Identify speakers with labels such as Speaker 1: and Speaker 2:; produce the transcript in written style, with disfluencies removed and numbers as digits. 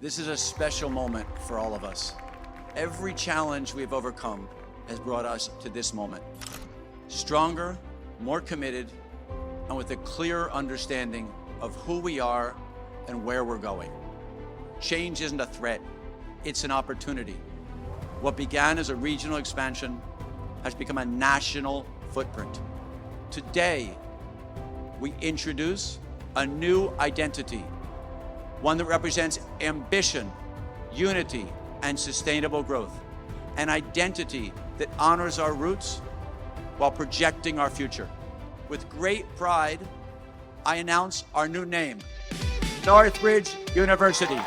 Speaker 1: This is a special moment for all of us. Every challenge we've overcome has brought us to this moment. Stronger, more committed, and with a clearer understanding of who we are and where we're going. Change isn't a threat, it's an opportunity. What began as a regional expansion has become a national footprint. Today, we introduce a new identity, one that represents ambition, unity, and sustainable growth. An identity that honors our roots while projecting our future. With great pride, I announce our new name, Northbridge University.